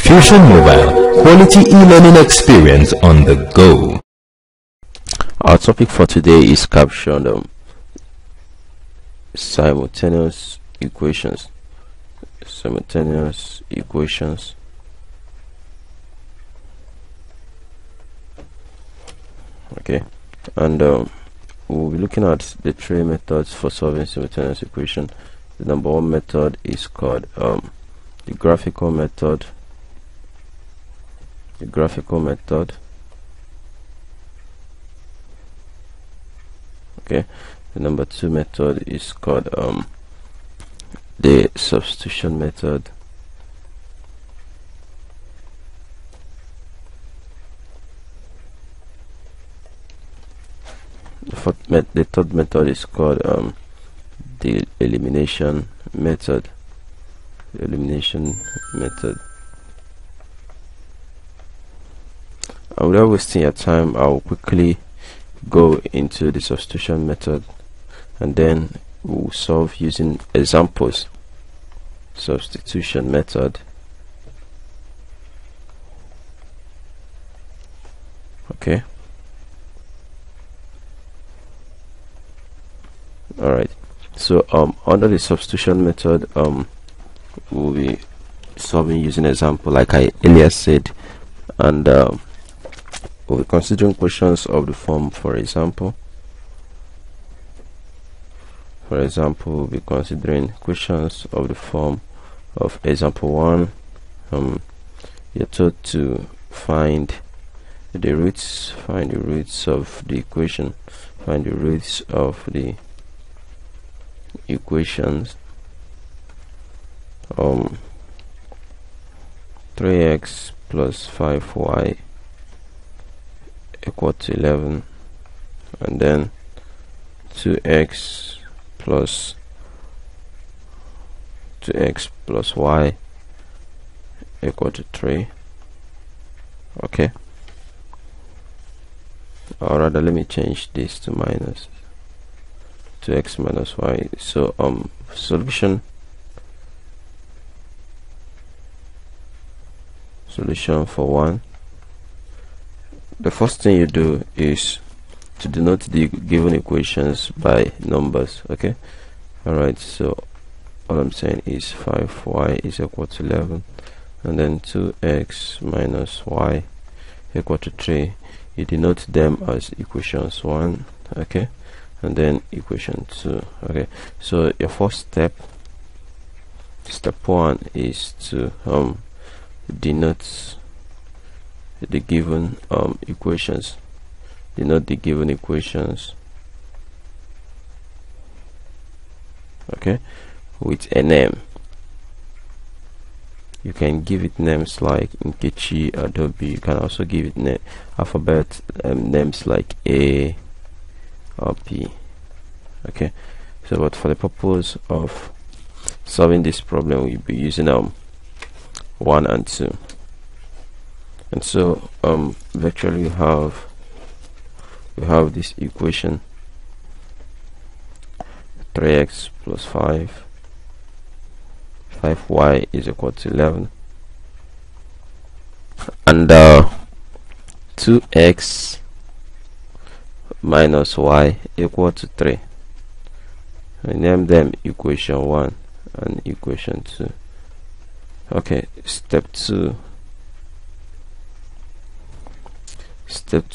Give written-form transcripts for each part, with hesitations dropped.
Fusion Mobile, quality e-learning experience on the go. Our topic for today is captioned simultaneous equations. Simultaneous equations. Okay, and we'll be looking at the three methods for solving simultaneous equation. The number one method is called the graphical method. The graphical method. Okay, the number two method is called the substitution method. The third method is called the elimination method. The elimination method. And without wasting your time, I'll quickly go into the substitution method, and then we'll solve using examples. Substitution method. Okay. Alright, so under the substitution method, we'll be solving using example like I earlier said, and we'll be considering questions of the form. For example, we'll be considering questions of the form of example 1. You're told to find the roots of the equation, find the roots of the equations 3x plus 5y equal to 11, and then 2x plus y equal to 3. Okay, or rather, let me change this to minus 2x minus y. So solution for 1, the first thing you do is to denote the given equations by numbers. Okay, alright, so all I'm saying is 5y is equal to 11, and then 2x minus y equal to 3. You denote them as equations 1, okay, and then equation 2. Okay, so your first step 1 is to denote the given equations. Denote the given equations, okay, with a name. You can give it names like Nkechi, Adobe. You can also give it alphabet names like A or P. Okay, so but for the purpose of solving this problem, we'll be using 1 and 2. And so virtually we have this equation 3x plus 5y is equal to 11, and 2x minus y equal to 3. I name them equation 1 and equation 2. Okay, step 2,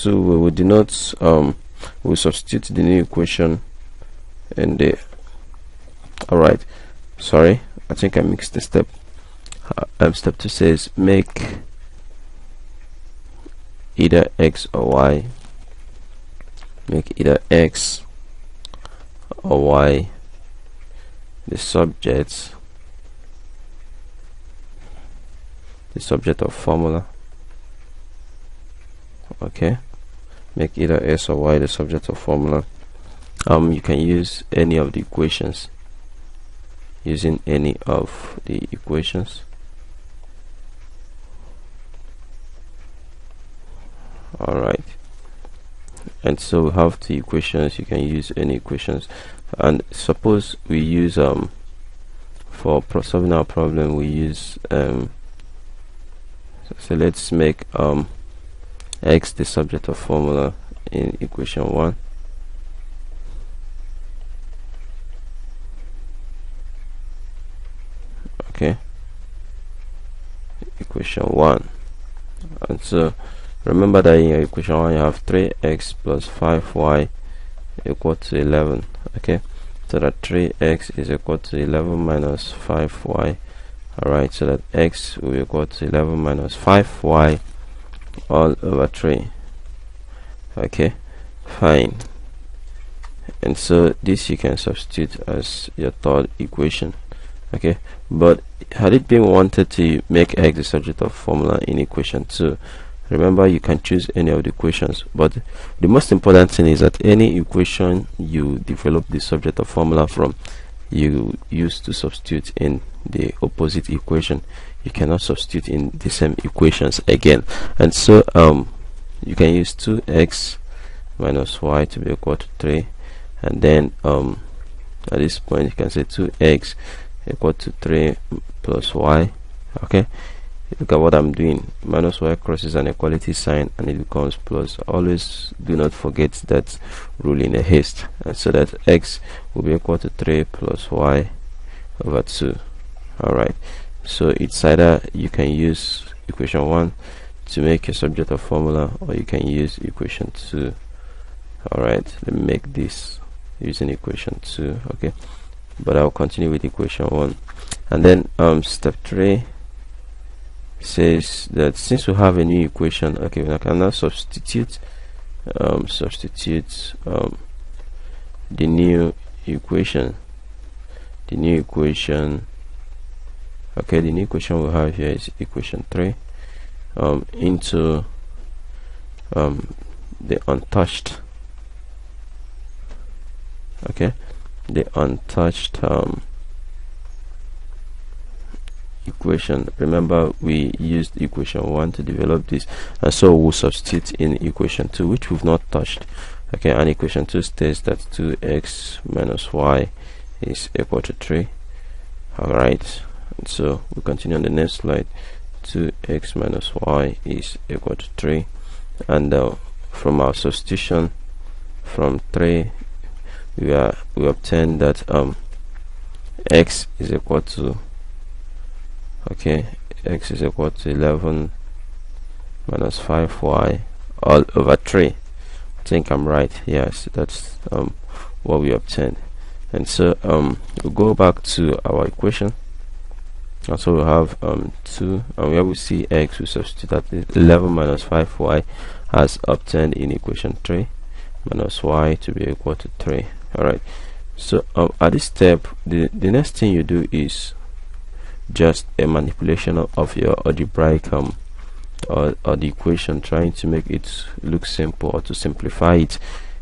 we will denote we'll substitute the new equation in the alright, sorry, I think I mixed the step. Step 2 says make either x or y, the subject of formula. Okay, make either x or y the subject of formula. You can use any of the equations, using any of the equations. Alright, and so we have the equations. You can use any equations, and suppose we use for solving our problem, we use So let's make x the subject of formula in equation 1. Okay, equation 1. And so remember that in your equation 1 you have 3x plus 5y equal to 11. Okay, so that 3x is equal to 11 minus 5y. Alright, so that x will be equal to 11 minus 5y all over 3. Okay, fine. And so this you can substitute as your third equation. Okay, but had it been wanted to make x the subject of formula in equation 2, remember you can choose any of the equations, but the most important thing is that any equation you develop the subject of formula from, you use to substitute in the opposite equation. You cannot substitute in the same equations again. And so you can use 2x minus y to be equal to 3, and then at this point you can say 2x equal to 3 plus y. Okay, look at what I'm doing. Minus y crosses an equality sign and it becomes plus. Always do not forget that rule in a haste, and so that x will be equal to 3 plus y over 2. Alright, so it's either you can use equation 1 to make your subject of formula, or you can use equation 2. Alright, let me make this using equation 2. Okay, but I'll continue with equation 1. And then step 3 says that since we have a new equation, okay, we can now substitute the new equation. Okay, the new equation we have here is equation 3 into the untouched. Okay, the untouched equation. Remember we used equation 1 to develop this, and so we'll substitute in equation 2, which we've not touched. Okay, and equation 2 states that 2x minus y is equal to 3. Alright, and so we continue on the next slide. 2x minus y is equal to 3, and from our substitution from 3 we obtain that x is equal to, okay, x is equal to 11 minus 5y all over 3. I think I'm right. Yes, that's what we obtained. And so we'll go back to our equation, and so we'll have 2, and where we see x, we substitute that 11 minus 5y as obtained in equation 3 minus y to be equal to 3. Alright, so at this step the next thing you do is just a manipulation of your algebraic or the equation, trying to make it look simple or to simplify it.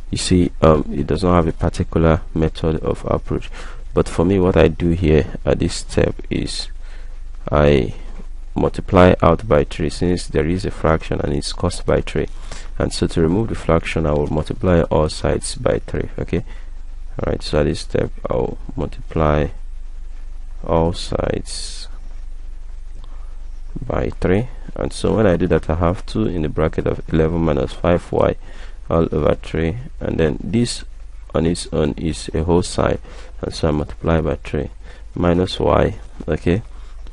You see, it does not have a particular method of approach, but for me what I do here at this step is I multiply out by 3, since there is a fraction and it's caused by 3, and so to remove the fraction I will multiply all sides by 3. Okay, alright, so at this step I'll multiply all sides by 3, and so when I do that I have 2 in the bracket of 11 minus 5y all over 3, and then this on its own is a whole side, and so I multiply by 3 minus y, okay,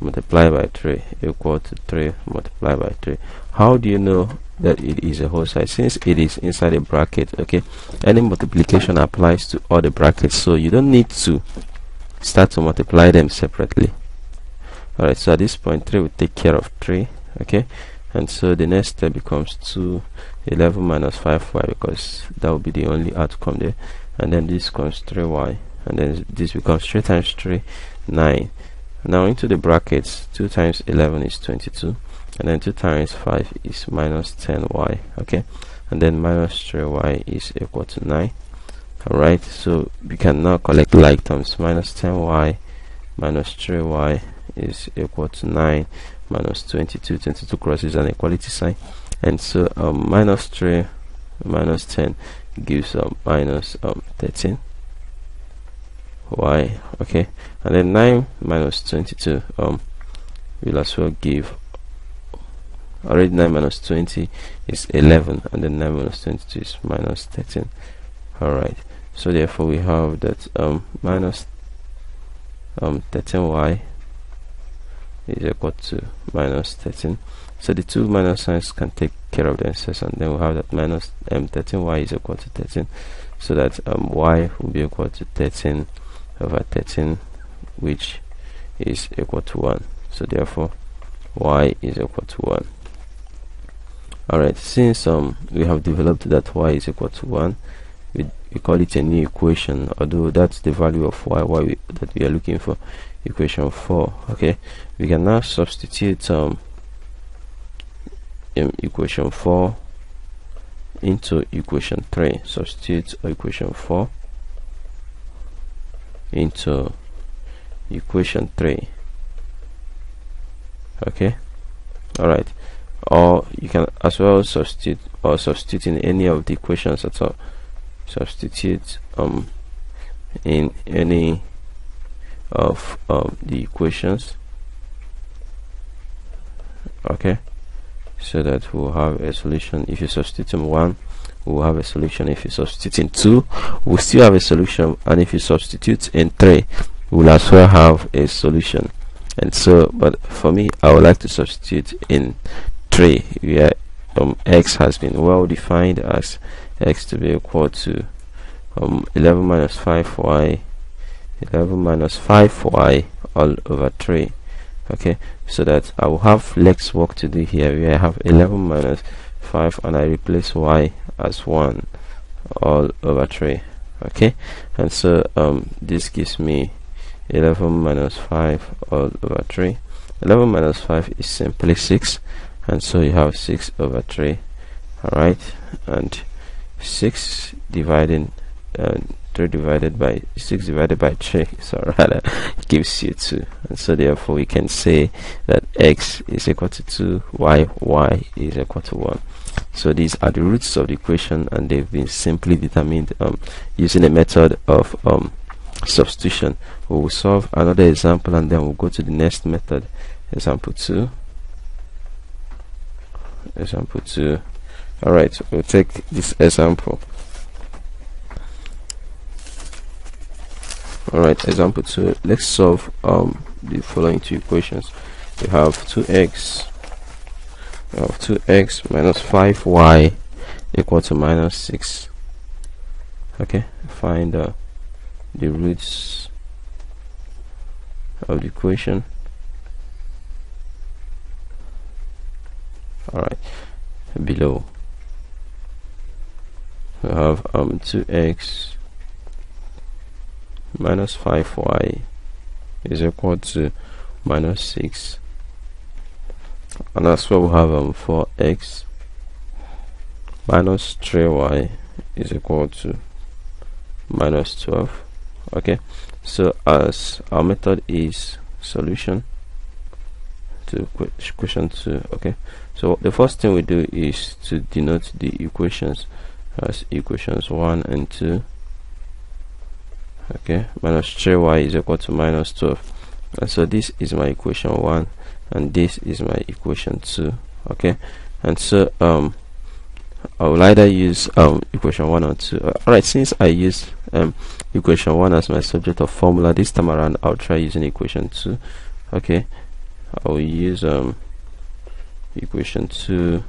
multiply by 3 equal to 3 multiply by 3. How do you know that it is a whole side? Since it is inside a bracket, okay, any multiplication applies to all the brackets, so you don't need to start to multiply them separately. Alright, so at this point 3 will take care of 3. Okay, and so the next step becomes 11 minus 5y, because that will be the only outcome there, and then this becomes 3y, and then this becomes 3 times 3, 9. Now into the brackets, 2 times 11 is 22, and then 2 times 5 is minus 10y. Okay, and then minus 3y is equal to 9. Alright, so we can now collect like terms. Minus 10y minus 3y is equal to 9 minus 22. 22 crosses an equality sign, and so minus 3 minus 10 gives minus 13 y. Okay, and then 9 minus 22 will as well give already 9 minus 20 is 11, and then 9 minus 22 is minus 13. Alright, so therefore we have that minus 13y is equal to minus 13. So the two minus signs can take care of themselves, and then we have that minus 13y is equal to 13, so that y will be equal to 13 over 13, which is equal to 1. So therefore y is equal to 1. Alright, since we have developed that y is equal to 1, we call it a new equation, although that's the value of y that we are looking for, equation 4. Okay, we can now substitute equation 4 into equation 3. Substitute equation 4 into equation 3. Okay, alright, or you can as well substitute in any of the equations at all. Substitute in any of the equations. Okay, so that we'll have a solution. If you substitute in 1, we'll have a solution. If you substitute in 2, we'll still have a solution, and if you substitute in 3, we'll as well have a solution. And so, but for me, I would like to substitute in 3, where x has been well defined as x to be equal to 11 minus 5y, 11 minus 5y all over 3. Okay, so that I will have less work to do here, where I have 11 minus 5 and I replace y as 1 all over 3. Okay, and so this gives me 11 minus 5 all over 3. 11 minus 5 is simply 6, and so you have 6 over 3. Alright, and 6 dividing 3 divided by 6 divided by 3, so rather gives you 2, and so therefore we can say that x is equal to 2, y is equal to 1. So these are the roots of the equation, and they've been simply determined using a method of substitution. We will solve another example, and then we'll go to the next method. Example 2. Example 2. Alright, we'll take this example. Alright, example 2. Let's solve the following two equations. We have 2x minus 5y equal to minus 6. Okay, find the roots of the equation. Alright, below we have 2x minus 5y is equal to minus 6, and as well we have 4x minus 3y is equal to minus 12. Okay, so as our method is solution to question 2. Okay, so the first thing we do is to denote the equations as equations 1 and 2. Okay, minus 3y is equal to minus 12, and so this is my equation 1 and this is my equation 2. Okay, and so I will either use equation 1 or 2. Alright, since I use equation 1 as my subject of formula, this time around I'll try using equation 2. Okay, I will use equation 2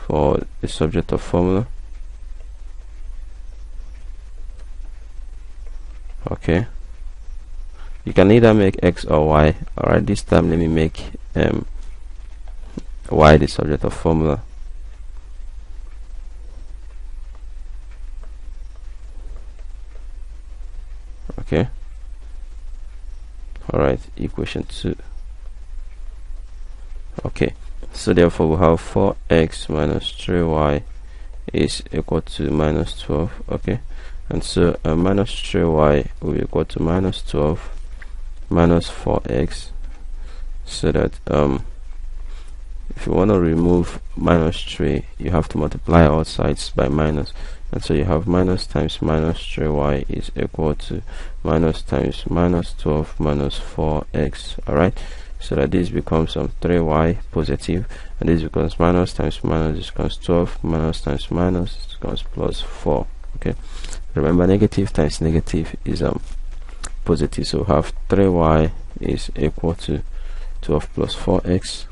for the subject of formula. Okay, you can either make x or y. Alright, this time let me make y the subject of formula. Okay, alright, equation 2. Okay, so therefore we have 4x minus 3y is equal to minus 12. Okay, and so minus 3y will be equal to minus 12 minus 4x, so that if you want to remove minus 3, you have to multiply all sides by minus, and so you have minus times minus 3y is equal to minus times minus 12 minus 4x. Alright, so that this becomes 3y positive, and this becomes minus times minus, this becomes 12 minus times minus, this becomes plus 4. Okay, remember negative times negative is positive, so we have 3y is equal to 12 plus 4x.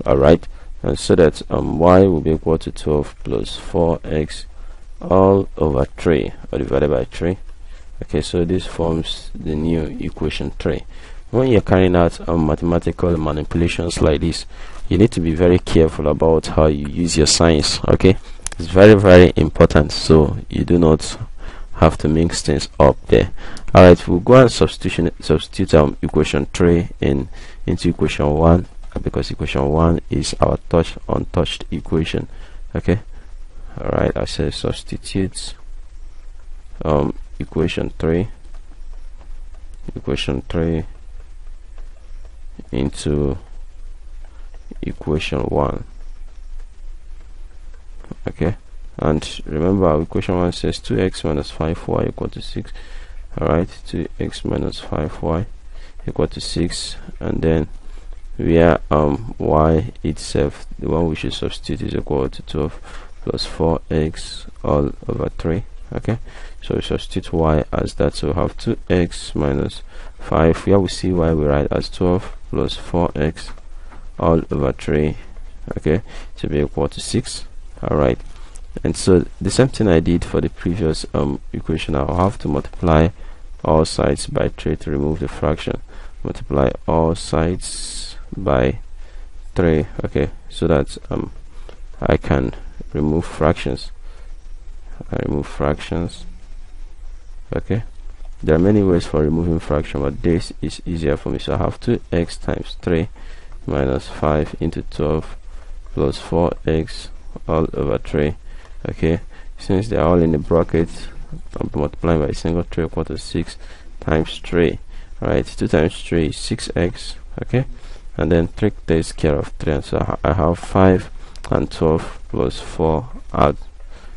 Alright, and so that y will be equal to 12 plus 4x all over 3, or divided by 3. Okay, so this forms the new equation 3. When you're carrying out mathematical manipulations like this, you need to be very careful about how you use your signs. Okay, it's very, very important, so you do not have to mix things up there. Alright, we'll go and substitute equation 3 into equation 1, because equation 1 is our untouched equation. Okay, alright, I say substitute equation 3 into equation 1. Okay, and remember equation 1 says 2x minus 5y equal to 6. Alright, 2x minus 5y equal to 6, and then where y itself, the one we should substitute, is equal to 12 plus 4x all over 3. Okay, so we substitute y as that, so we have 2x minus 5. Here we see y, we write as 12 plus 4x all over 3, okay, to be equal to 6. Alright, and so the same thing I did for the previous equation, I'll have to multiply all sides by 3 to remove the fraction. Multiply all sides by 3, okay, so that I can remove fractions. Okay, there are many ways for removing fraction, but this is easier for me. So I have 2x times 3 minus 5 into 12 plus 4x all over 3. Okay, since they are all in the bracket, I'm multiplying by a single 3 equal to 6 times 3. Alright, 2 times 3 is 6x. Okay, and then 3 takes care of 3, and so I have 5 and 12 plus 4 out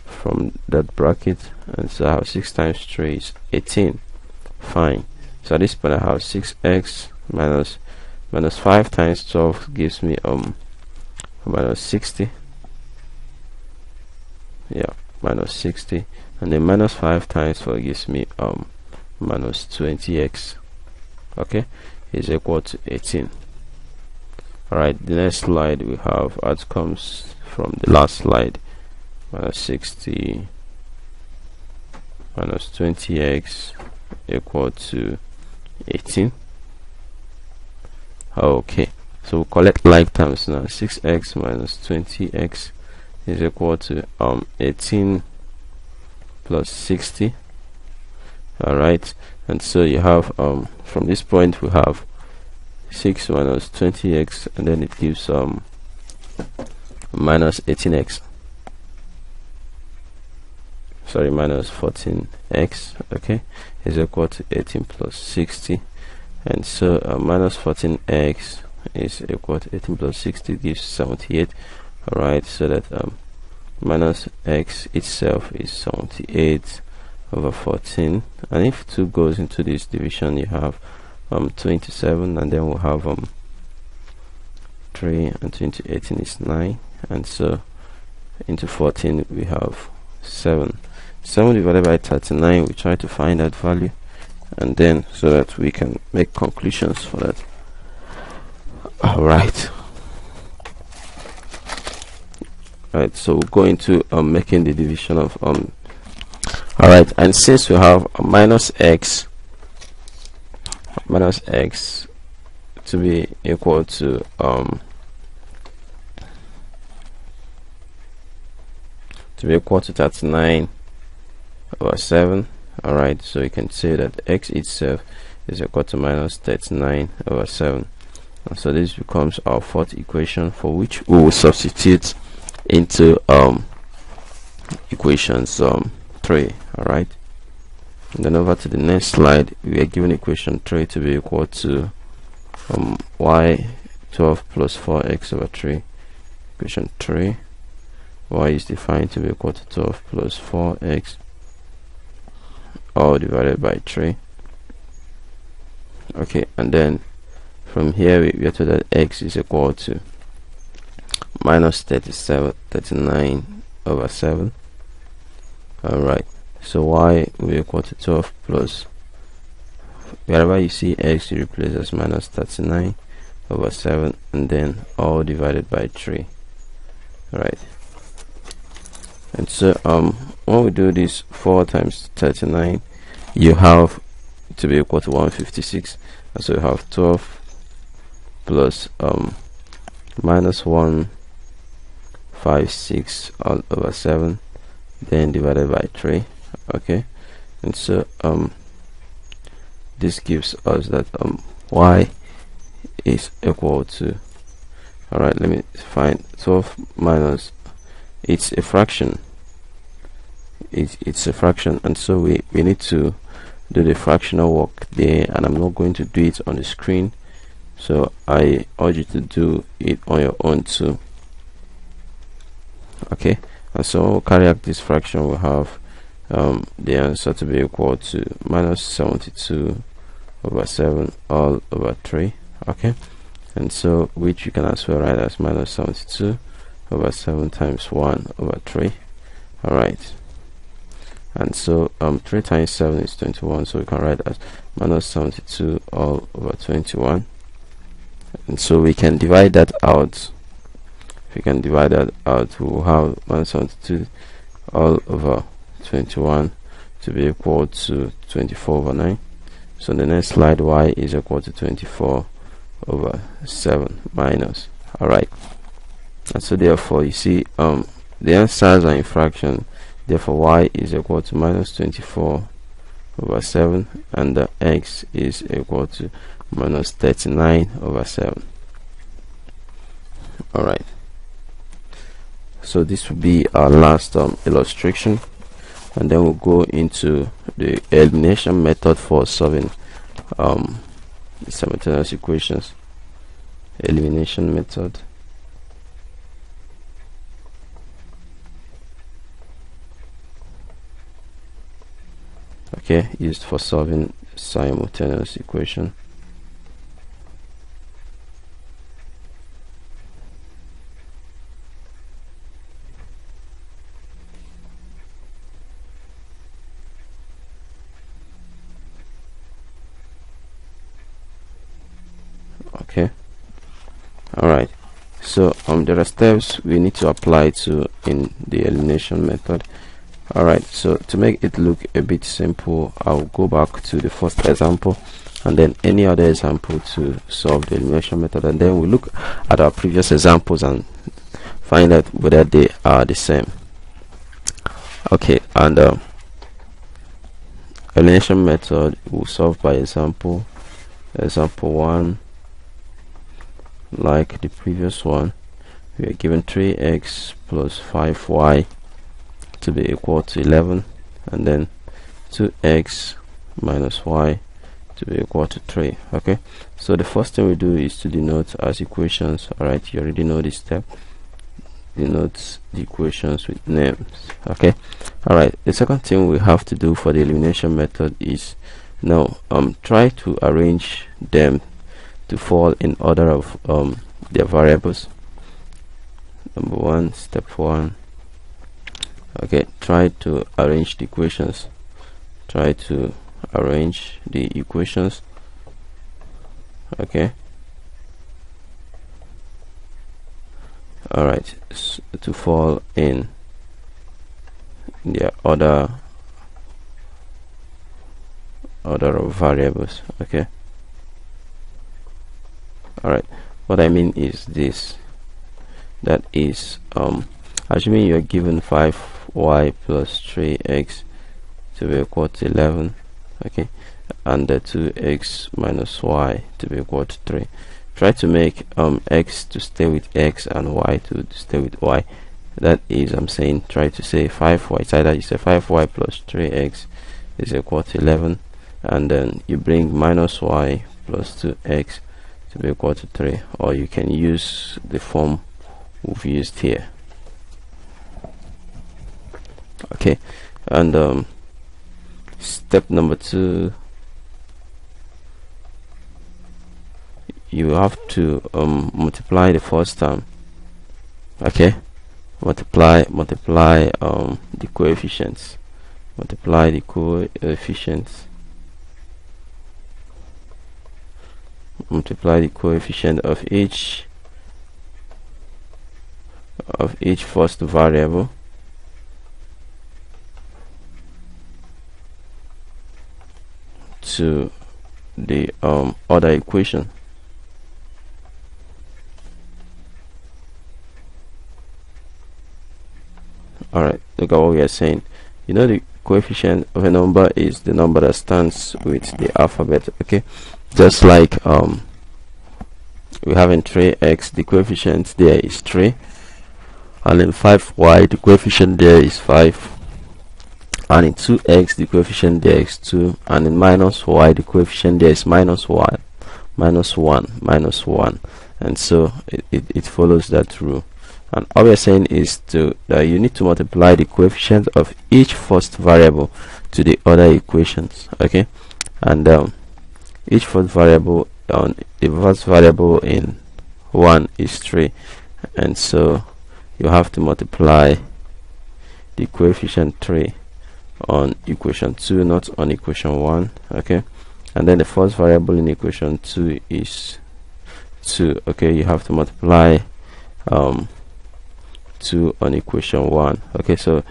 from that bracket, and so I have 6 times 3 is 18. Fine, so at this point I have 6x minus 5 times 12 gives me minus 60. Yeah, minus 60, and then minus 5 times 4 gives me minus 20x. Okay, is equal to 18. Alright, the next slide we have outcomes from the last slide. Minus 60 minus 20x equal to 18. Okay, so we'll collect like terms now. 6x minus 20x is equal to 18 plus 60. Alright, and so you have from this point we have 6 minus 20x, and then it gives minus 18x, sorry, minus 14x, okay, is equal to 18 plus 60, and so minus 14x is equal to 18 plus 60 gives 78. Alright, so that minus x itself is 78 over 14, and if 2 goes into this division, you have 2 into 7, and then we'll have 3, and 2 into 18 is 9, and so into 14 we have 7. 7 divided by 39, we try to find that value, and then so that we can make conclusions for that. Alright, so we'll go into making the division of alright, and since we have minus x to be equal to to be equal to 39 over 7. Alright, so you can say that x itself is equal to minus 39 over 7. And so this becomes our fourth equation, for which we will substitute into equations 3. Alright, and then over to the next slide, we are given equation 3 to be equal to y 12 plus 4x over 3. Equation 3, y is defined to be equal to 12 plus 4x all divided by 3. Okay, and then from here we are told that x is equal to minus 39 over 7. Alright, so y will be equal to 12 plus, wherever you see x, you replace as minus 39 over 7, and then all divided by 3. Right, and so when we do this, 4 times 39, you have to be equal to 156, and so you have 12 plus minus 156 all over 7, then divided by 3. Okay, and so this gives us that y is equal to, alright, let me find 12 minus, it's a fraction, it's a fraction, and so we need to do the fractional work there, and I'm not going to do it on the screen, so I urge you to do it on your own too. Okay, and so we'll carry out this fraction. We have the answer to be equal to minus 72 over 7 all over 3. Okay, and so which you can as well write as minus 72 over 7 times 1 over 3. Alright, and so 3 times 7 is 21, so we can write as minus 72 all over 21, and so we can divide that out. If we can divide that out, we will have minus 72 all over 21 to be equal to 24 over 9. So the next slide, y is equal to 24 over 7 minus. Alright, and so therefore you see the answers are in fraction, therefore y is equal to minus 24 over 7, and the x is equal to minus 39 over 7. Alright, so this will be our last illustration, and then we'll go into the elimination method for solving the simultaneous equations. Elimination method. Okay, used for solving simultaneous equation. Okay, alright, so there are steps we need to apply to in the elimination method. Alright, so to make it look a bit simple, I'll go back to the first example and then any other example to solve the elimination method, and then we'll look at our previous examples and find out whether they are the same. Okay, and elimination method will solve by example 1. Like the previous one, we are given 3x plus 5y to be equal to 11, and then 2x minus y to be equal to 3. Okay, so the first thing we do is to denote as equations. Alright, you already know this step. Denote the equations with names. Okay, alright, the second thing we have to do for the elimination method is now try to arrange them to fall in order of their variables. Number 1, step 1. Okay, try to arrange the equations. Okay, alright, to fall in their order of variables. Okay, alright, what I mean is this, that is assuming you are given 5y plus 3x to be equal to 11, okay, and the 2x minus y to be equal to 3. Try to make x to stay with x and y to stay with y. That is, I'm saying, try to say 5y. It's either you say 5y plus 3x is equal to 11, and then you bring minus y plus 2x to be equal to 3, or you can use the form we've used here. Okay, and step number 2 you have to multiply the first term. Okay, multiply the coefficients. Multiply the coefficients. Multiply the coefficient of each first variable to the other equation. Alright, look at what we are saying. You know, the coefficient of a number is the number that stands with the alphabet. Okay, just like we have in 3x, the coefficient there is 3, and in 5y the coefficient there is 5, and in 2x the coefficient there is 2, and in minus y the coefficient there is minus 1, and so it follows that rule. And all we're saying is that you need to multiply the coefficient of each first variable to the other equations. Okay, and each first variable the first variable in 1 is 3, and so you have to multiply the coefficient 3 on equation 2, not on equation 1. Okay, and then the first variable in equation 2 is 2. Okay, you have to multiply 2 on equation 1. Okay, so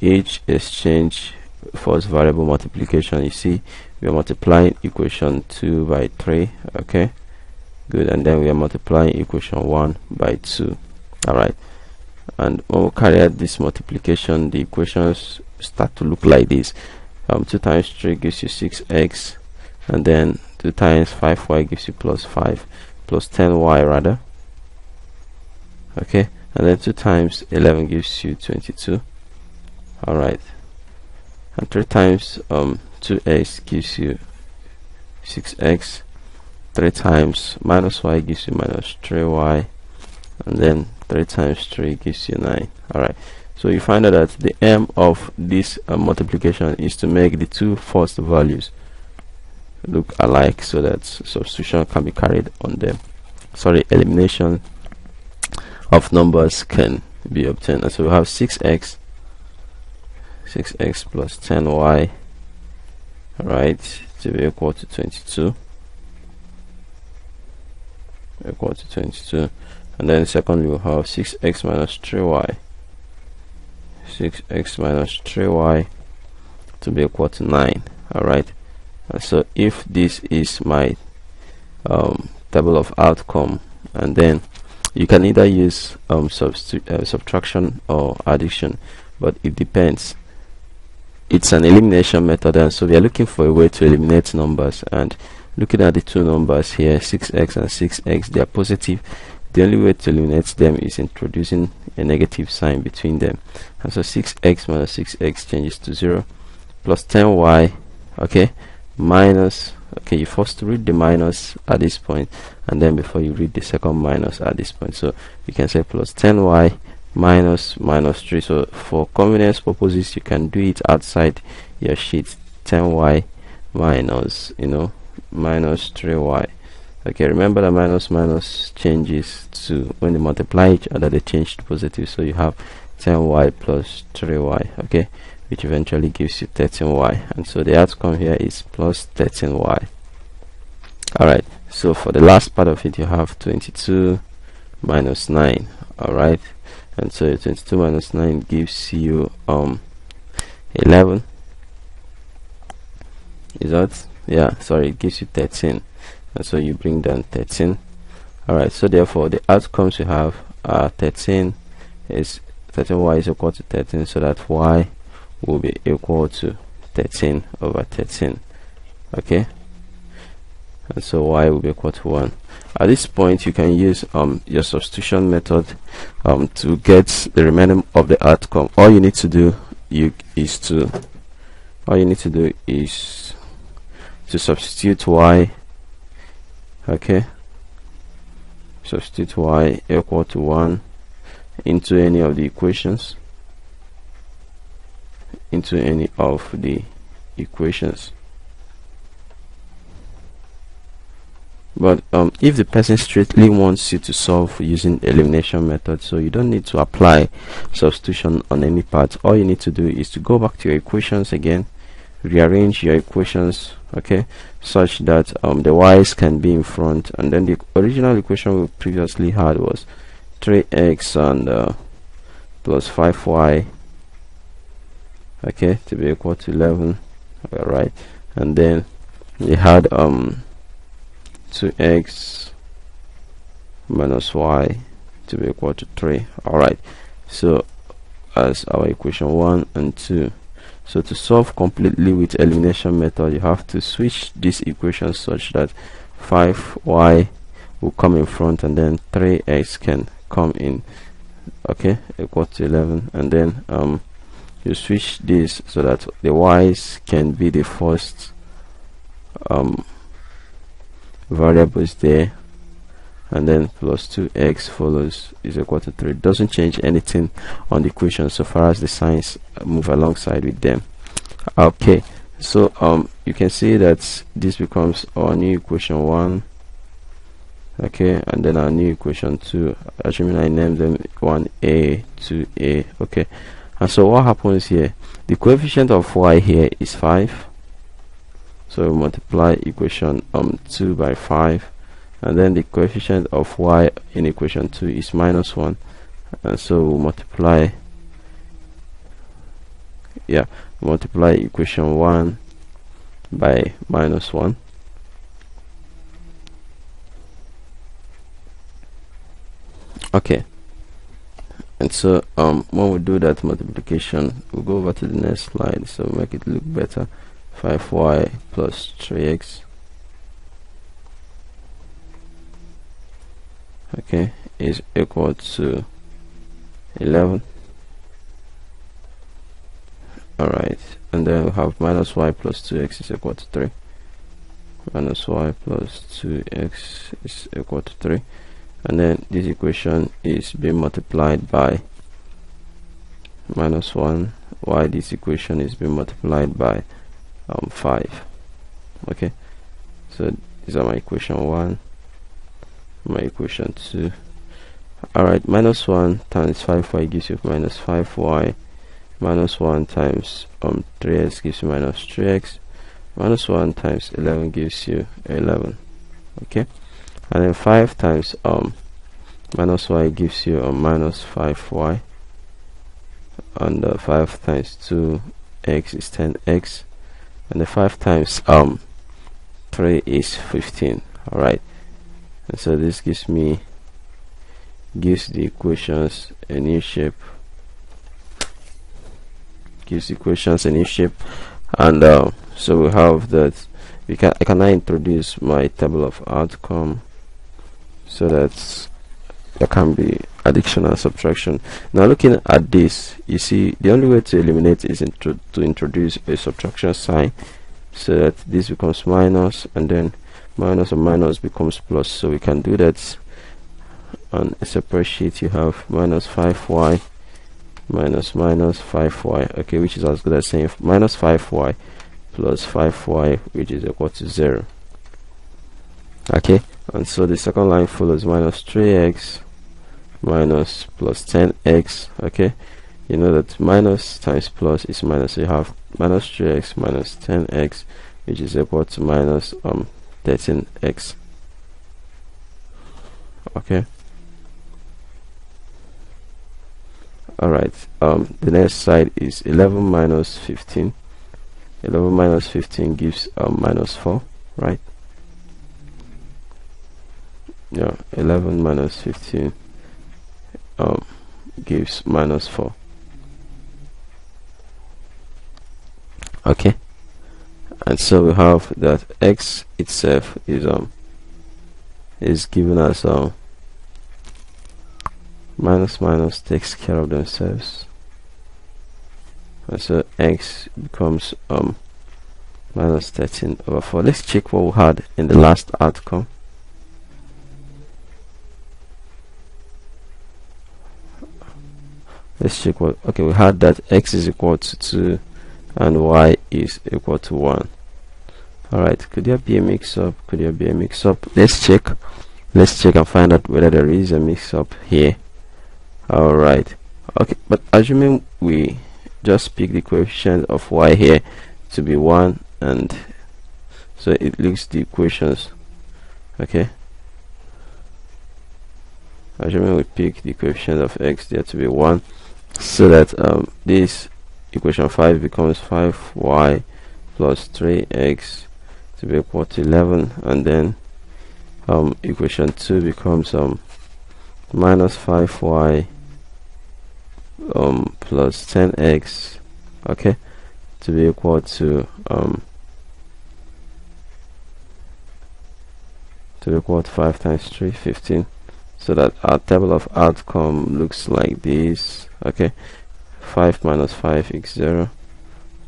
each exchange first variable multiplication, you see we are multiplying equation 2 by 3. Okay, good, and then we are multiplying equation 1 by 2. Alright, and when we carry out this multiplication, the equations start to look like this. 2 times 3 gives you 6x, and then 2 times 5y gives you plus 5, plus 10y rather. Okay, and then 2 times 11 gives you 22. Alright, and 3 times 2x gives you 6x. 3 times minus y gives you minus 3y, and then 3 times 3 gives you 9. Alright, so you find out that the aim of this multiplication is to make the two first values look alike so that substitution can be carried on them. Sorry, elimination of numbers can be obtained. And so we have 6x plus 10y, right, to be equal to 22. Equal to 22. And then secondly we'll have 6x minus 3y. 6x minus 3y to be equal to 9. Alright, and so if this is my table of outcome, and then you can either use subtraction or addition, but it depends. It's an elimination method, and so we are looking for a way to eliminate numbers. And looking at the two numbers here, 6x and 6x, they are positive. The only way to eliminate them is introducing a negative sign between them, and so 6x minus 6x changes to 0, plus 10y, okay, minus, okay, you first read the minus at this point, and then before you read the second minus at this point, so you can say plus 10y minus minus 3. So for convenience purposes, you can do it outside your sheet. 10y minus, minus 3y. Okay, remember that minus minus changes to, when they multiply each other, they change to positive. So you have 10y plus 3y, okay, which eventually gives you 13y, and so the outcome here is plus 13y. Alright, so for the last part of it, you have 22 minus 9. Alright, and so 22 minus 9 gives you 11. Is that, yeah, sorry, it gives you 13, and so you bring down 13. Alright, so therefore the outcomes you have are 13y is equal to 13, so that y will be equal to 13 over 13. Okay, and so y will be equal to 1. At this point, you can use your substitution method to get the remaining of the outcome. All you need to do is to substitute y. Okay, substitute y equal to 1 into any of the equations. But if the person strictly wants you to solve using elimination method, so you don't need to apply substitution on any part. All you need to do is to go back to your equations again, rearrange your equations, okay, such that the y's can be in front, and then the original equation we previously had was 3x and plus 5y, okay, to be equal to 11. All right, and then we had 2x minus y to be equal to 3. All right, so as our equation 1 and 2. So to solve completely with elimination method, you have to switch this equation such that 5y will come in front and then 3x can come in, okay, equal to 11, and then you switch this so that the y's can be the first variables there, and then plus 2x follows is equal to 3. Doesn't change anything on the equation so far as the signs move alongside with them. Okay, so you can see that this becomes our new equation 1, okay, and then our new equation 2, assuming I named them 1a, 2a, okay. And so what happens here, the coefficient of y here is 5, so we multiply equation 2 by 5, and then the coefficient of y in equation 2 is -1, and so we'll multiply equation 1 by -1. Okay, and so when we do that multiplication, we'll go over to the next slide so make it look better. 5y plus 3x, okay, is equal to 11. All right, and then we have minus y plus 2x is equal to 3. Minus y plus 2x is equal to 3, and then this equation is being multiplied by -1, while this equation is being multiplied by 5. Okay, so these are my equation 1, my equation 2. All right, -1 times 5y gives you -5y, -1 times 3x gives you -3x, -1 times 11 gives you 11. Okay, and then 5 times -y gives you -5y, and 5 times 2x is 10x, and the 5 times 3 is 15. All right, and so this gives the equations a new shape, and so we have that I can now introduce my table of outcome so that there can be addition and subtraction. Now looking at this, you see the only way to eliminate is to introduce a subtraction sign, so that this becomes minus, and then minus and minus becomes plus. So we can do that on a separate sheet. You have -5y minus 5y, okay, which is as good as saying -5y plus 5y, which is equal to 0. Okay, and so the second line follows -3x minus plus 10x. Okay, you know that minus times plus is minus, so you have -3x minus 10x, which is equal to minus 13x. Okay, all right, the next side is 11 minus 15. 11 minus 15 gives -4, right? Yeah, 11 minus 15 gives -4. Okay, and so we have that x itself is given as minus takes care of themselves, and so x becomes -13/4. Let's check what we had in the last outcome. Let's check what, okay, we had that x is equal to 2 and y is equal to 1. Alright, could there be a mix-up? Could there be a mix-up? Let's check and find out whether there is a mix-up here. Alright, okay, but assuming we just pick the coefficient of y here to be 1, and so it looks the equations. Okay, assuming we pick the coefficient of x there to be 1, so that this equation 5 becomes 5y plus 3x to be equal to 11, and then equation 2 becomes minus 5y plus 10x, okay, to be equal to 5 times 3, 15. So that our table of outcome looks like this. Okay, 5 minus 5 is 0.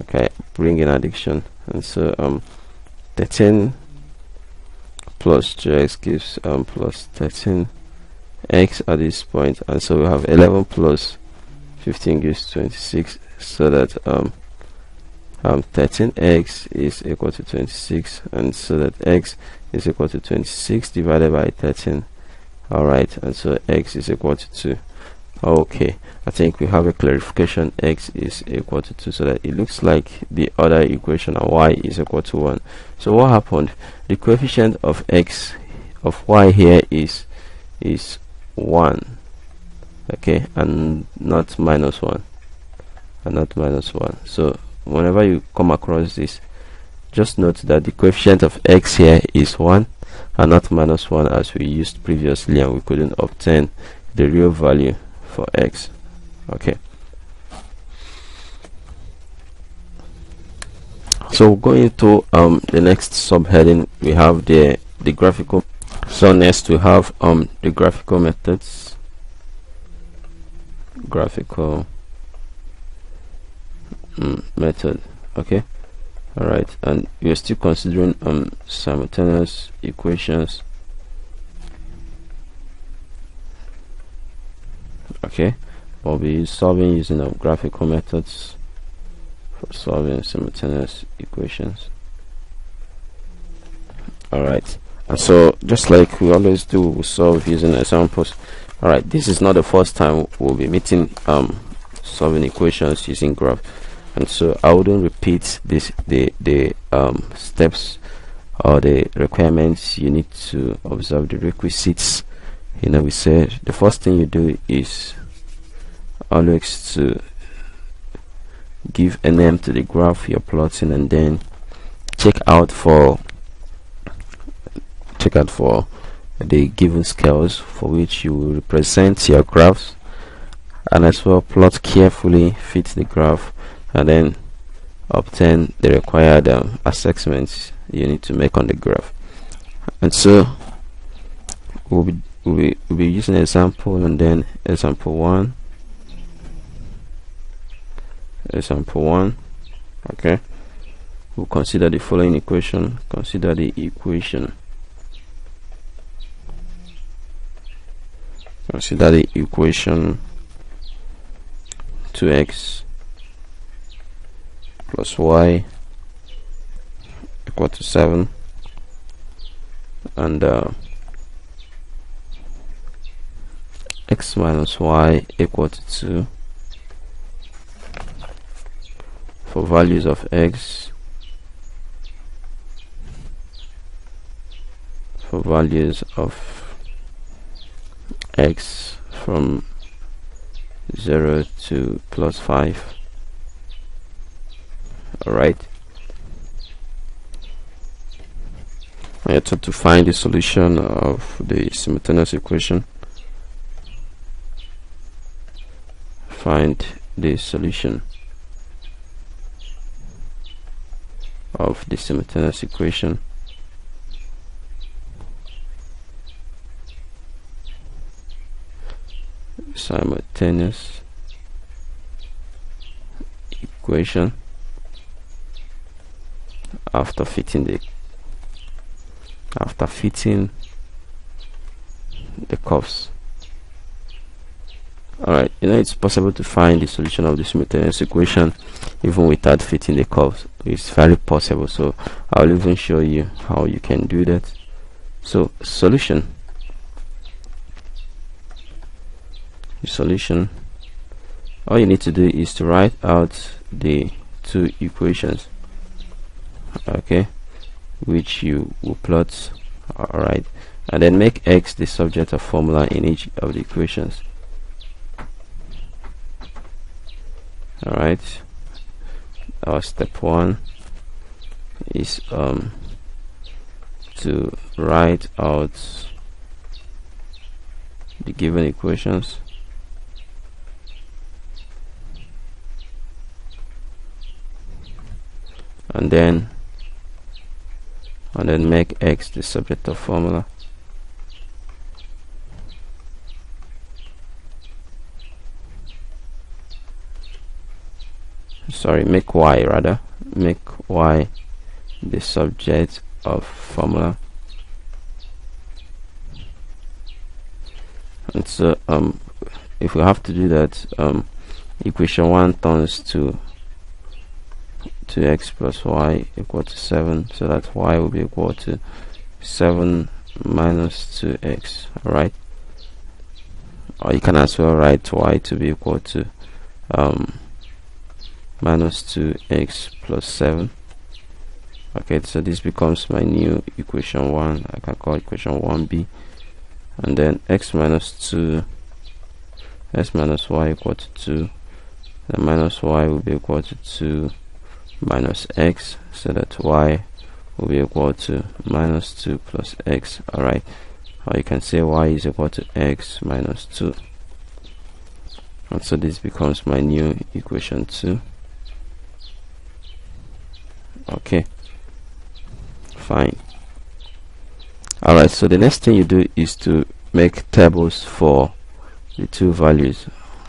Okay, bring in addition, and so 13 plus 2x gives plus 13x at this point, and so we have 11 plus 15 gives 26, so that 13x is equal to 26, and so that x is equal to 26 divided by 13. Alright, and so x is equal to 2. Okay, I think we have a clarification. X is equal to 2, so that it looks like the other equation, and y is equal to 1. So what happened? The coefficient of x of y here is 1, okay, and not minus 1, and not minus 1. So whenever you come across this, just note that the coefficient of x here is 1 and not minus 1, as we used previously, and we couldn't obtain the real value for x. Okay, so going to the next subheading, we have the graphical. So next we have the graphical methods. Graphical method. Okay, all right, and we are still considering simultaneous equations. Okay, we'll be solving using graphical methods for solving simultaneous equations. All right, and so just like we always do, we solve using examples. All right, this is not the first time we'll be meeting solving equations using graph, and so I wouldn't repeat this the steps or the requirements you need to observe, the requisites. You know, we say the first thing you do is always to give a name to the graph you're plotting, and then check out for the given scales for which you will represent your graphs, and as well plot carefully, fit the graph, and then obtain the required assessments you need to make on the graph. And so we'll be using example, and then example 1. Okay, we'll consider the following equation. Consider the equation. Consider the equation 2x plus y equal to 7, and x minus y equal to 2 for values of x, for values of x from 0 to plus 5. Alright, I have to find the solution of the simultaneous equation. Find the solution of the simultaneous equation. Simultaneous equation after fitting the curves. Alright, it's possible to find the solution of the simultaneous equation even without fitting the curves. It's very possible, so I'll even show you how you can do that. So solution, all you need to do is to write out the two equations, okay, which you will plot. Alright, and then make x the subject of formula in each of the equations. Alright, our step 1 is to write out the given equations, and then make x the subject of formula. Sorry, make y the subject of formula. And so if we have to do that, equation 1 turns to 2x plus y equal to 7, so that y will be equal to 7 minus 2x. Alright, or you can as well write y to be equal to minus 2x plus 7. Okay, so this becomes my new equation 1. I can call equation 1b, and then x minus y equal to 2, then minus y will be equal to 2 minus x, so that y will be equal to minus 2 plus x. Alright, or you can say y is equal to x minus 2, and so this becomes my new equation 2. Okay, fine. Alright, so the next thing you do is to make tables for the two values.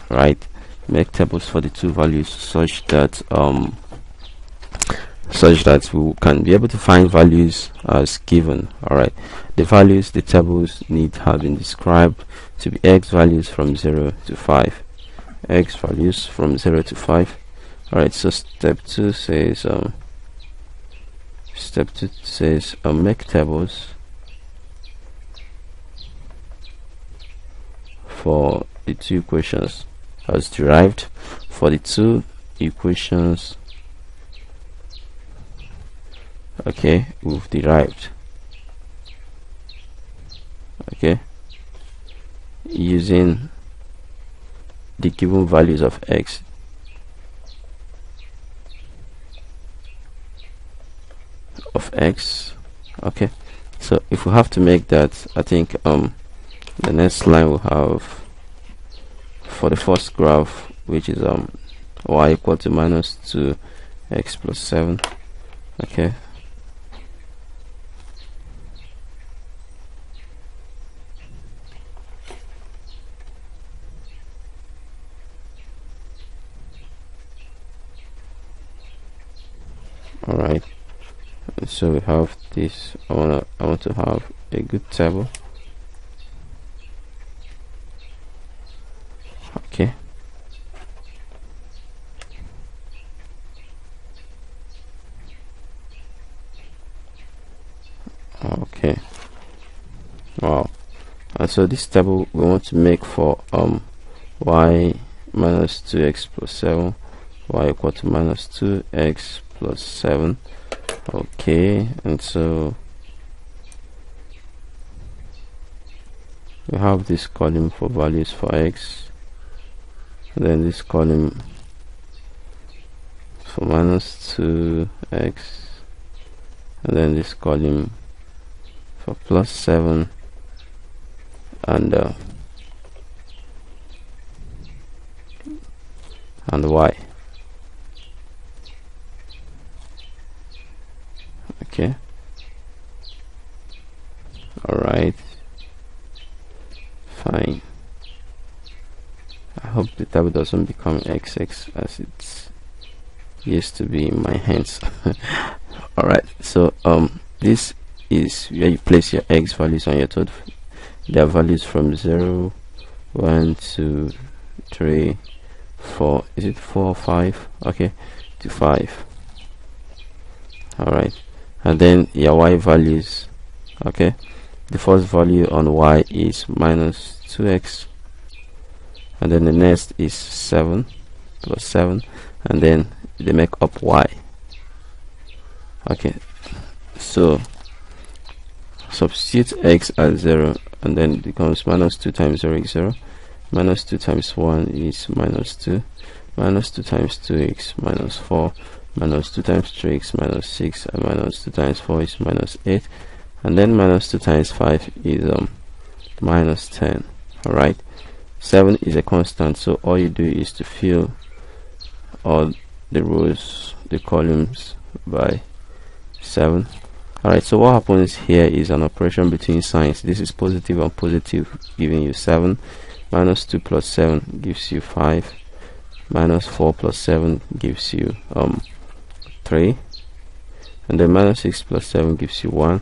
Right, make tables for the two values such that we can be able to find values as given. Alright, the values the tables need have been described to be x values from 0 to 5, x values from 0 to 5. Alright, so step 2 says make tables for the two equations as derived for the two equations, okay, we've derived, okay, using the given values of x. Okay, so if we have to make that, I think the next line we'll have for the first graph, which is y equal to minus 2x plus 7. Okay, all right, so we have this. I want to have a good table. Okay, okay, wow. And so this table we want to make for y minus 2x plus 7, y equal to minus 2x plus 7. Okay, and so we have this column for values for x, and then this column for minus 2x, and then this column for plus 7, and y. Okay, all right, fine. I hope the table doesn't become XX as it used to be in my hands. All right, so this is where you place your x values on your total. Their values from 0, 1, 2, 3, 4, is it 4 or 5? Okay, to 5. Alright, and then your y values. Okay, the first value on y is minus 2x, and then the next is 7 plus 7, and then they make up y. Okay, so substitute x as 0, and then it becomes minus 2 times 0 is 0, minus 2 times 1 is minus 2, minus 2 times 2 is minus 4, minus 2 times 3 is minus 6, and minus 2 times 4 is minus 8, and then minus 2 times 5 is minus 10. Alright, 7 is a constant, so all you do is to fill all the rows, the columns by 7. Alright, so what happens here is an operation between signs. This is positive and positive, giving you 7. Minus 2 plus 7 gives you 5. Minus 4 plus 7 gives you 3. And then minus 6 plus 7 gives you 1.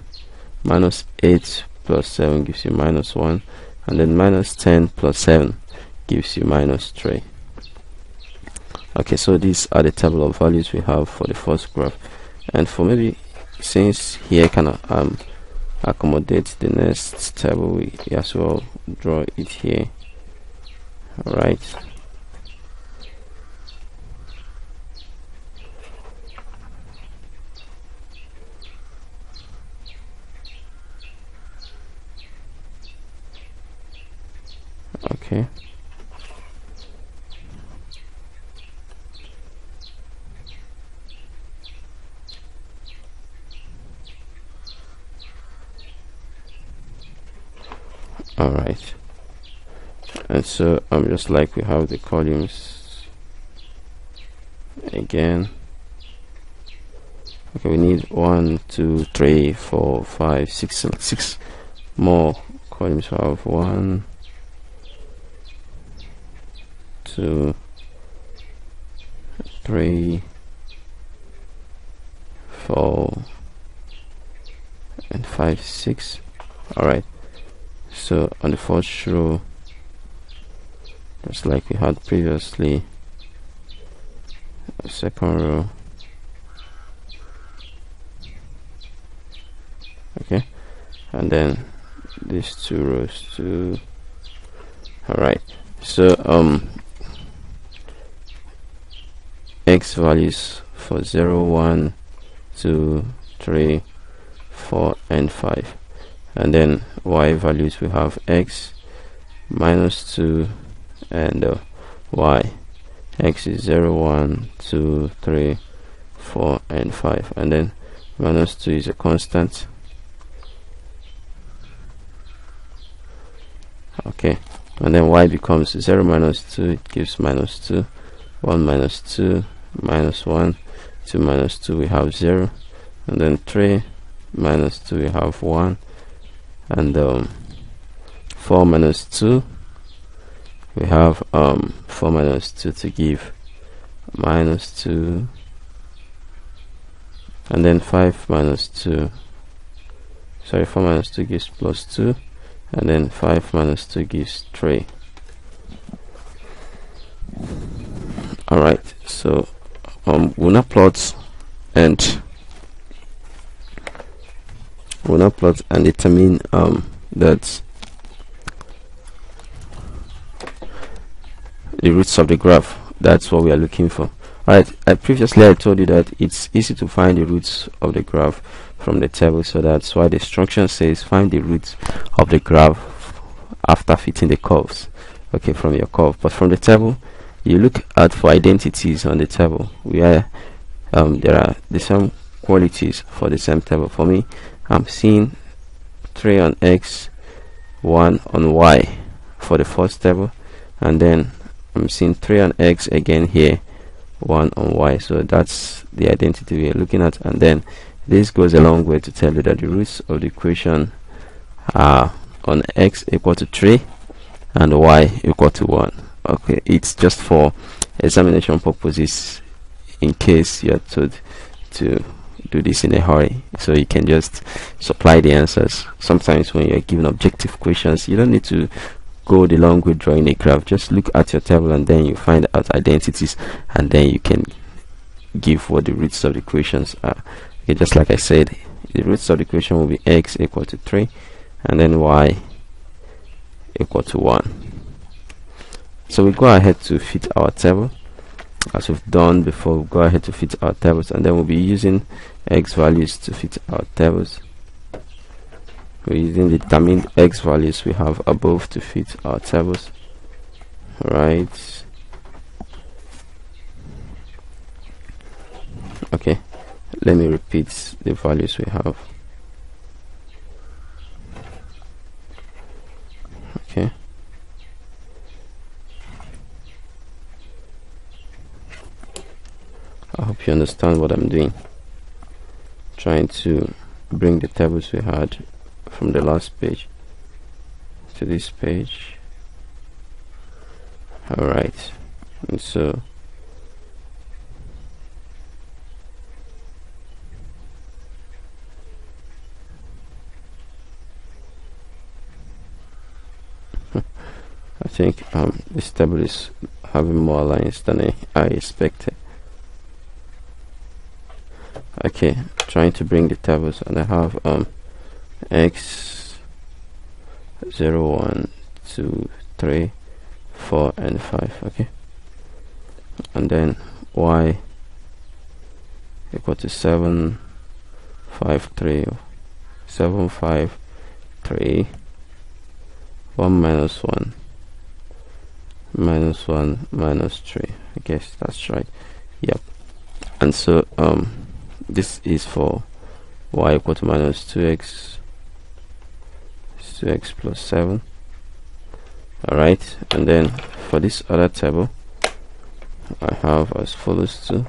Minus 8 plus 7 gives you minus 1. And then minus 10 plus 7 gives you minus 3. Okay, so these are the table of values we have for the first graph. And for maybe, since here can accommodate the next table, we as well draw it here. Alright, okay, alright. And so just like we have the columns again. Okay, we need 1, 2, 3, 4, 5, 6 more columns. We have 1, 2, 3, 4, and 5, 6. Alright, so on the first row, just like we had previously, second row, okay, and then these two rows too. Alright, so x values for 0, 1, 2, 3, 4, and 5, and then y values we have x, minus 2, and y. X is 0, 1, 2, 3, 4, and 5, and then minus 2 is a constant. Okay, and then y becomes 0 minus 2, it gives minus 2, 1 minus 2, minus 1, 2 minus 2, we have 0, and then 3 minus 2, we have 1, and 4 minus 2, we have 4 minus 2 to give minus 2, and then 5 minus 2, sorry, 4 minus 2 gives plus 2, and then 5 minus 2 gives 3. Alright, so we'll now plot and determine that the roots of the graph. That's what we are looking for. Alright, I told you that it's easy to find the roots of the graph from the table, so that's why the instruction says find the roots of the graph after fitting the curves, okay, from your curve. But from the table, you look out for identities on the table where there are the same qualities for the same table. For me, I'm seeing 3 on x, 1 on y for the first table, and then I'm seeing 3 on x again here, 1 on y. So that's the identity we are looking at, and then this goes a long way to tell you that the roots of the equation are on x equal to 3 and y equal to 1. Okay, it's just for examination purposes in case you're told to do this in a hurry, so you can just supply the answers. Sometimes when you're given objective questions, you don't need to go along with drawing a graph, just look at your table and then you find out identities, and then you can give what the roots of the equations are. Okay, just like I said, the roots of the equation will be x equal to 3 and then y equal to 1. So we go ahead to fit our table as we've done before. We'll go ahead to fit our tables, and then we'll be using x values to fit our tables. We're using the determined x values we have above to fit our tables. Right. Okay, let me repeat the values we have. Okay. I hope you understand what I'm doing. Trying to bring the tables we had from the last page to this page. Alright, and so I think this table is having more lines than I expected. Okay, trying to bring the tables, and I have x 0, 1, 2, 3, 4 and 5. Okay, and then y equal to 7, 5, 3, 7, 5, 3, 1 minus 1 minus 1 minus 3. I guess that's right. Yep. And so this is for y equal to minus 2x plus 7. Alright, and then for this other table I have as follows too.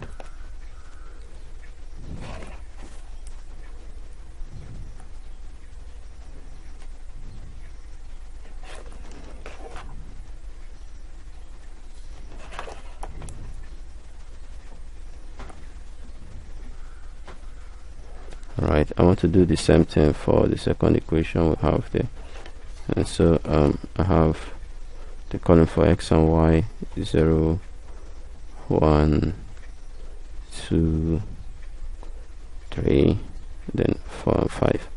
Alright, I want to do the same thing for the second equation we have there. And so I have the column for x and y 0, 1, 2, 3, then 4 and 5.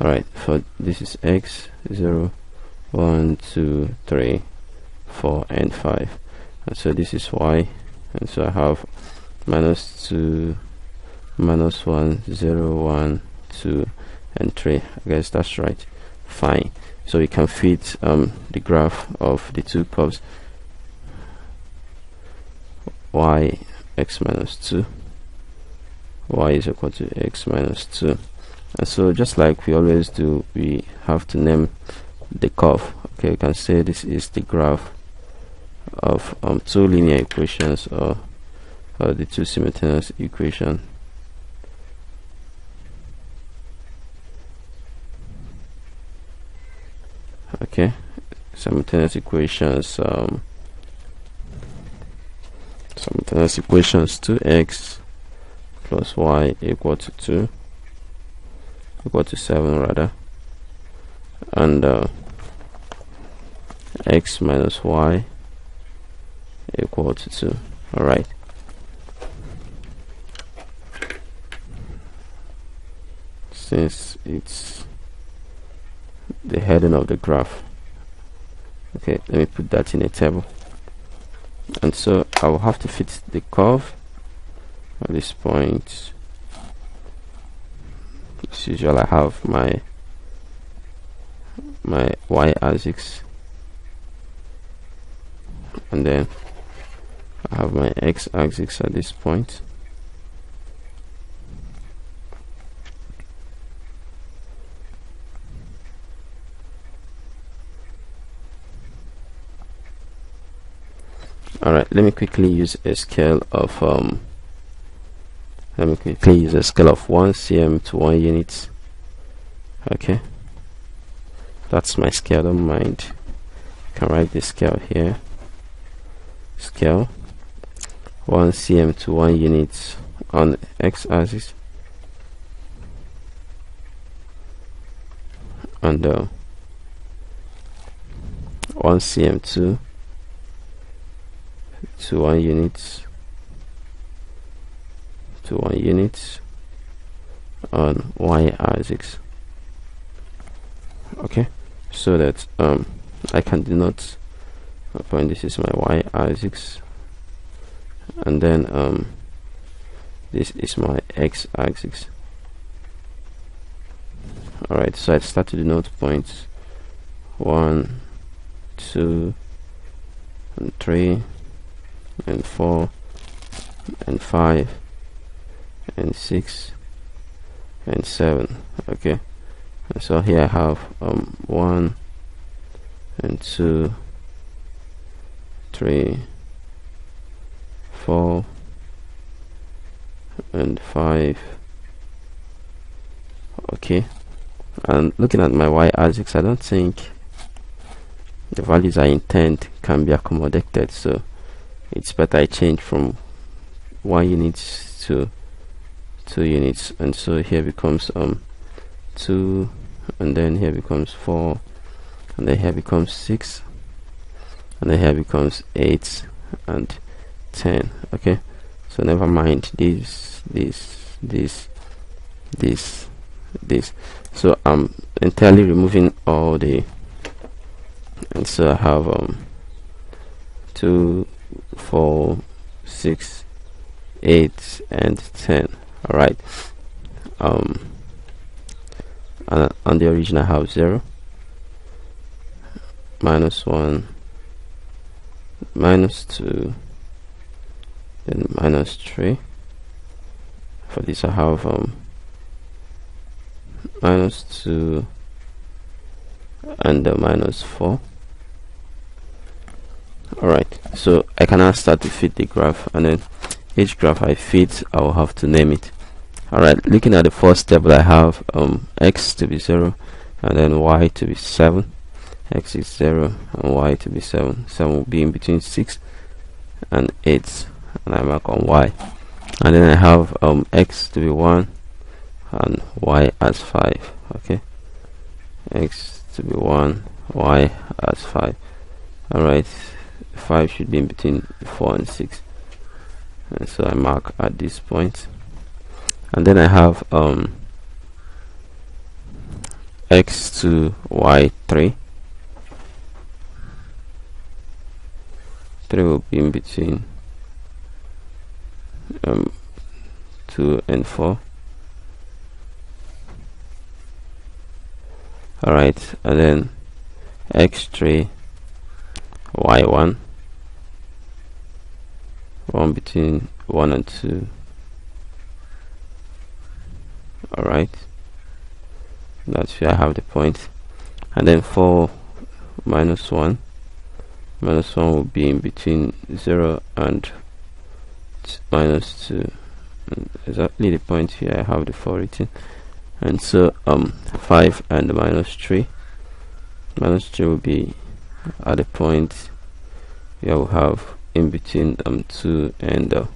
Alright, for this is x 0, 1, 2, 3, 4 and 5. And so this is y, and so I have minus 2, minus 1, 0, 1, 2 and 3. I guess that's right. Fine. So we can fit the graph of the two curves, y x minus 2, y is equal to x minus 2. And so just like we always do, we have to name the curve. Okay, you can say this is the graph of two linear equations, or the two simultaneous equations. Okay, simultaneous equations, simultaneous equations 2x plus y equal to 2, equal to 7 rather, and x minus y equal to 2. Alright, since it's the heading of the graph, okay, let me put that in a table. And so I will have to fit the curve at this point. As usual, I have my y-axis, and then I have my x-axis at this point. Alright, let me quickly use a scale of 1 cm to 1 unit. Okay, that's my scale. Don't mind, I can write the scale here. Scale 1 cm to 1 unit on x-axis, and 1 cm2 to 1 unit to 1 unit on y-axis. Okay, so that I can denote a point. This is my y-axis, and then this is my x-axis. Alright, so I start to denote points 1, 2, and 3, and 4, and 5, and 6, and 7. Okay, and so here I have 1 and 2, 3, 4, and 5. Okay, and looking at my y-axis, I don't think the values I intend can be accommodated, so it's better I change from 1 unit to 2 units. And so here becomes 2, and then here becomes 4, and then here becomes 6, and then here becomes 8 and 10. Okay, so never mind this. So I'm entirely removing all the, and so I have 2, 4, 6, 8, and 10. All right. And on the origin I have 0, -1, -2, then -3. For this I have -2 and -4. Alright, so I can now start to fit the graph, and then each graph I fit, I will have to name it. Alright, looking at the first table, I have x to be 0, and then y to be 7. X is 0 and y to be 7. 7 will be in between 6 and 8, and I mark on y. And then I have x to be 1 and y as 5. Okay, x to be 1, y as 5. Alright, 5 should be in between 4 and 6, and so I mark at this point. And then I have x to y 3. 3 will be in between 2 and 4. Alright, and then x3 y1, 1 between 1 and 2. Alright, that's where I have the point. And then 4 -1, -1 will be in between 0 and -2. And exactly the point here I have the 4 written. And so 5 and -3. -3 will be at the point you will have in between 2 and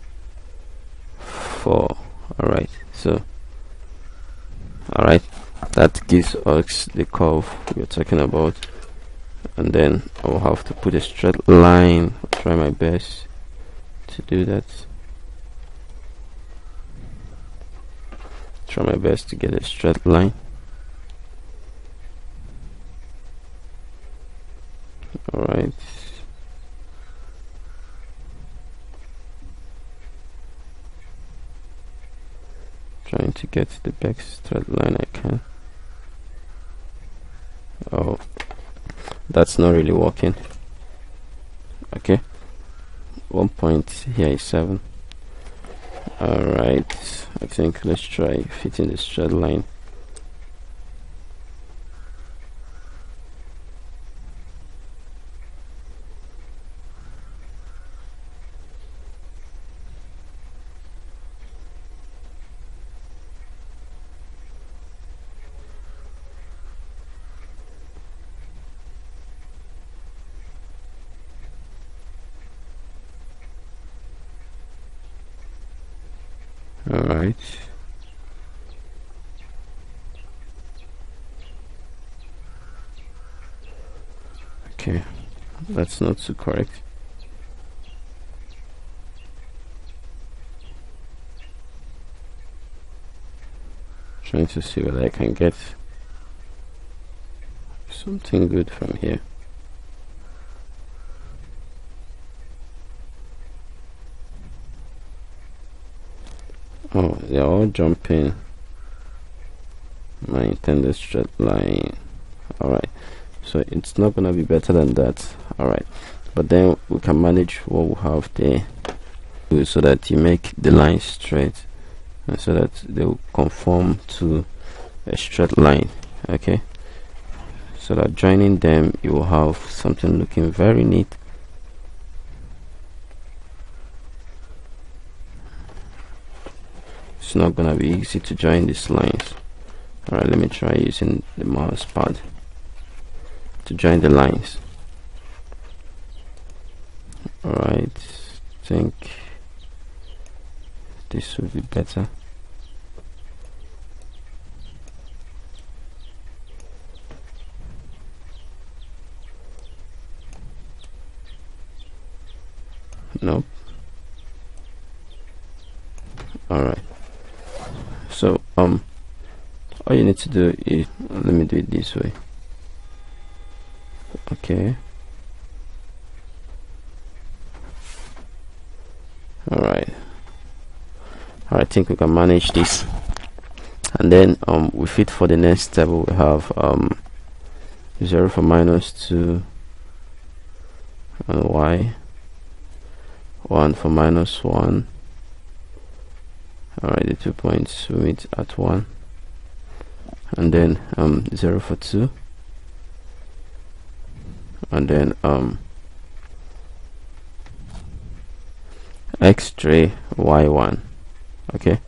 4. Alright, so alright, that gives us the curve we're talking about. And then I will have to put a straight line. I'll try my best to do that. Try my best to get a straight line. Alright, trying to get the best straight line I can. Oh, that's not really working. Okay, 1 point here is 7. Alright, I think let's try fitting the straight line. Alright, okay, that's not too correct. Trying to see whether I can get something good from here. Oh, they're all jumping my intended straight line. Alright, so it's not gonna be better than that. Alright, but then we can manage what we have there so that you make the line straight and so that they will conform to a straight line. Okay, so that joining them you will have something looking very neat. It's not gonna be easy to join these lines. Alright, let me try using the mouse pad to join the lines. Alright, I think this would be better. Nope. Alright, so all you need to do is, let me do it this way. Okay, alright, I think we can manage this. And then we fit for the next step. We have 0 for -2 and y, 1 for -1. Alright, the 2 points we meet at 1, and then 0 for 2, and then x3 y1. Okay,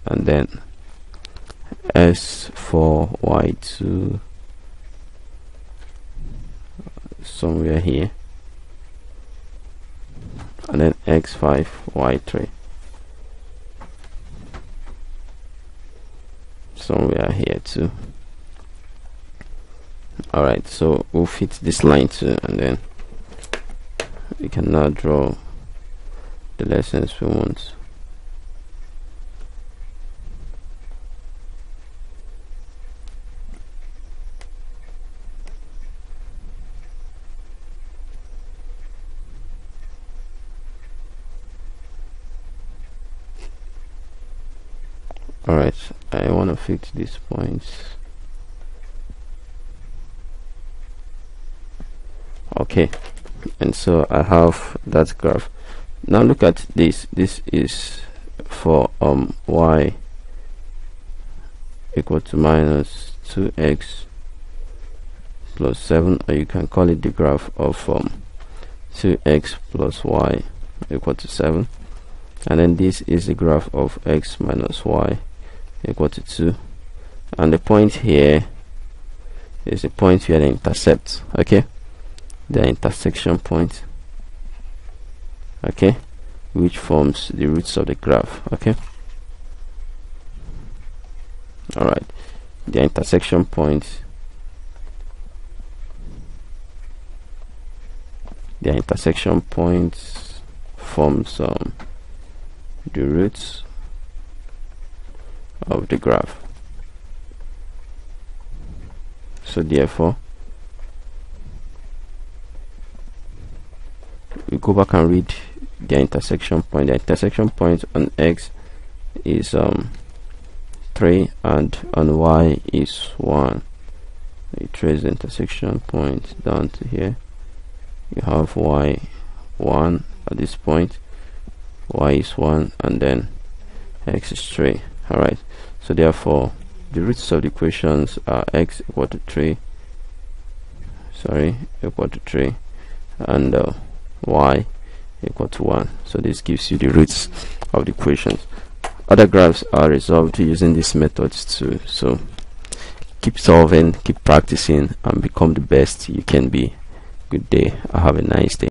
and then s for y2 somewhere here, and then x5 y3 somewhere here too. Alright, so we'll fit this line too, and then we can now draw the lessons we want. Alright, I want to fix these points. Okay, and so I have that graph. Now look at this. This is for y equal to -2x plus 7, or you can call it the graph of 2x plus y equal to 7, and then this is the graph of x minus y equal to 2, and the point here is the point where they intercept. Okay, the intersection point, okay, which forms the roots of the graph. Okay, alright, the intersection point, forms the roots of the graph. So therefore we go back and read the intersection point. The intersection point on x is 3 and on y is 1. You trace the intersection point down to here. You have y 1 at this point, y is 1, and then x is 3. Alright, so therefore the roots of the equations are x equal to 3, and y equal to 1. So this gives you the roots of the equations. Other graphs are resolved using these methods too. So keep solving, keep practicing, and become the best you can be. Good day. Have a nice day.